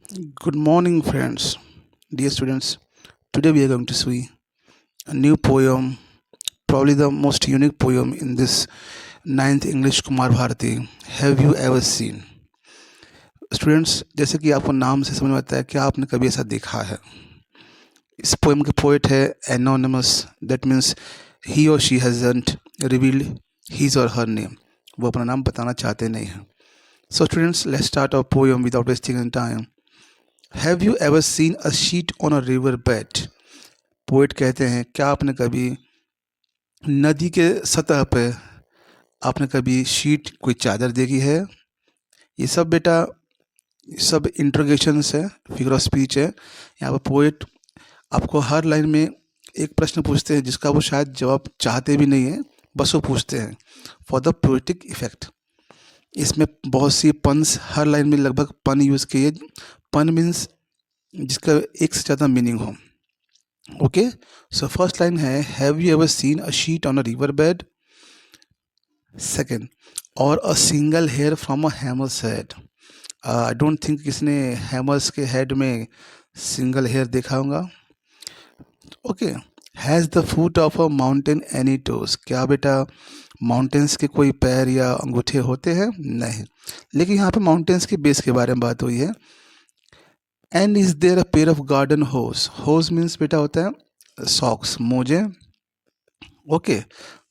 Good morning, friends. Dear students, today we are going to see a new poem, probably the most unique poem in this ninth English Kumar Bharati. Have you ever seen? Students, जैसे कि आपको नाम से समझ में आता है कि आपने कभी ऐसा देखा है। इस पोएम के पोएट है एनोनिमस, दैट मीन्स ही और शी हैजंट रिवील्ड हिज और हर नेम। वो अपना नाम बताना चाहते नहीं हैं। So students, let's start our poem without wasting any time. Have you ever seen a sheet on a river bed? Poet कहते हैं, क्या आपने कभी नदी के सतह पे आपने कभी शीट कोई चादर देखी है? ये सब बेटा सब इंट्रोगेशंस है, फिगर ऑफ स्पीच है। यहाँ पर पोएट आपको हर लाइन में एक प्रश्न पूछते हैं जिसका वो शायद जवाब चाहते भी नहीं है, बस वो पूछते हैं फॉर द पोएटिक इफेक्ट। इसमें बहुत सी पन्स, हर लाइन में लगभग पन यूज़ किए। पन मीन्स जिसका एक से ज़्यादा मीनिंग हो। ओके, सो फर्स्ट लाइन है, have you ever seen a sheet on a river bed? Second, और a single hair from a hammer's head. I don't think किसने हैमर्स के हेड में सिंगल हेयर देखा होगा। Okay, has the foot of a mountain any toes? क्या बेटा mountains के कोई पैर या अंगूठे होते हैं? नहीं, लेकिन यहाँ पे माउंटेन्स के बेस के बारे में बात हुई है। And is there a pair of garden hose? Hose means बेटा होता है सॉक्स, मोजे। ओके,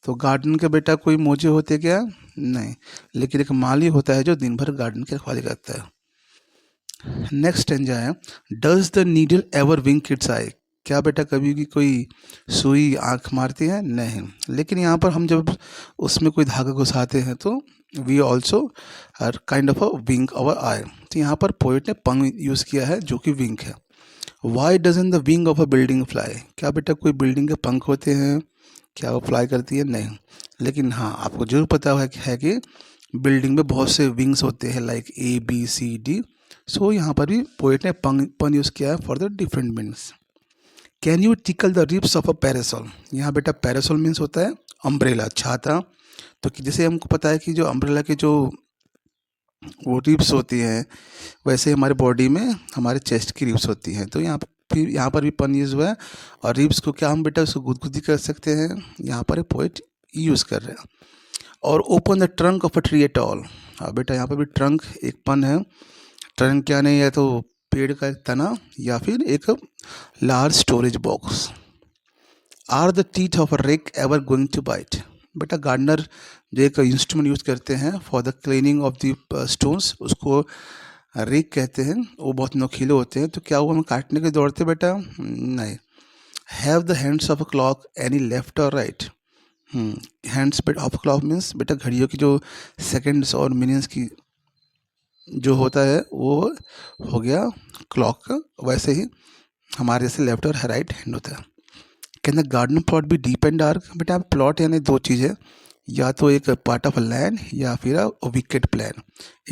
तो गार्डन के बेटा कोई मोजे होते क्या? नहीं, लेकिन एक माली होता है जो दिन भर गार्डन की रखवाली करता है। नेक्स्ट स्टेंजा है, does the needle ever wink its eye? क्या बेटा कभी भी कोई सुई आंख मारती है? नहीं, लेकिन यहाँ पर हम जब उसमें कोई धागा घुसाते हैं तो we also are kind of a wink our eye. तो यहाँ पर पोइट ने पंग यूज़ किया है जो कि विंक है। Why doesn't the wing of a building fly? क्या बेटा कोई बिल्डिंग के पंख होते हैं? क्या वो फ्लाई करती है? नहीं, लेकिन हाँ आपको जरूर पता है कि बिल्डिंग में बहुत से विंग्स होते हैं, like A B C D. So यहाँ पर भी पोएट ने पन यूज़ किया है for the different means. Can you tickle the ribs of a parasol? यहाँ बेटा पैरासोल मीन्स होता है अम्ब्रेला, छाता। तो जैसे हमको पता है कि जो अम्ब्रेला के जो वो रिब्स होती हैं, वैसे हमारे बॉडी में हमारे चेस्ट की रिब्स होती हैं। तो यहाँ पर भी पन यूज़ हुआ है। और रिब्स को क्या हम बेटा उसको गुदगुदी कर सकते हैं, यहाँ पर पोएट यूज़ कर रहे हैं। और open the trunk of a tree at all? हाँ बेटा, यहाँ पर भी ट्रंक एक पन है। ट्रंक क्या नहीं है, तो पेड़ का एक तना या फिर एक large storage box. Are the teeth of a rake ever going to bite? बेटा गार्डनर जो एक इंस्ट्रूमेंट यूज़ करते हैं for the cleaning of the stones, उसको रेक कहते हैं। वो बहुत नुकीले होते हैं, तो क्या वो हमें काटने के दौड़ते बेटा? नहीं। Have the hands of a clock any left और राइट? हैंड्स बेटा ऑफ क्लॉक मीन्स बेटा घड़ियों की जो सेकेंड्स और मिनट्स की जो होता है वो हो गया क्लॉक का। वैसे ही हमारे जैसे लेफ्ट और राइट हैंड होता है। कैन द गार्डन प्लॉट भी डीप एंड डार्क? बेटा प्लॉट यानी दो चीज़ें, या तो एक पार्ट ऑफ अ लैंड या फिर अ विकेट प्लान,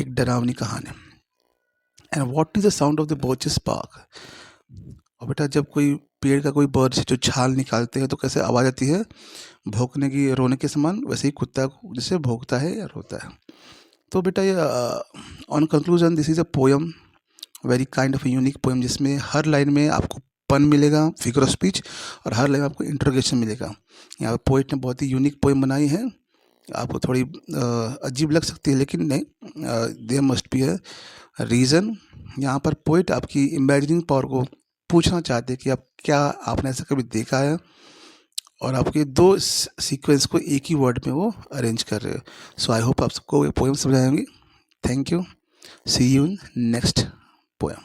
एक डरावनी कहानी। And what is the sound of the birches park? और बेटा जब कोई पेड़ का कोई बर्च जो छाल निकालते हैं तो कैसे आवाज़ आती है? भौंकने की, रोने के समान। वैसे ही कुत्ता जैसे भौंकता है या रोता है। तो बेटा ये on conclusion this is a poem, very kind of unique poem, जिसमें हर लाइन में आपको पन मिलेगा, फिगर ऑफ स्पीच, और हर लाइन में आपको इंट्रोगेशन मिलेगा। यहाँ पर पोइट ने बहुत ही यूनिक पोएम बनाई है। आपको थोड़ी अजीब लग सकती है, लेकिन नहीं, there must be a reason. यहाँ पर पोइट आपकी इमेजिनिंग पावर को पूछना चाहते हैं कि आपने ऐसा कभी देखा है, और आपके दो सीक्वेंस को एक ही वर्ड में वो अरेंज कर रहे हो। सो आई होप आप सबको ये पोएम समझ आएंगी। Thank you, see you in next poem.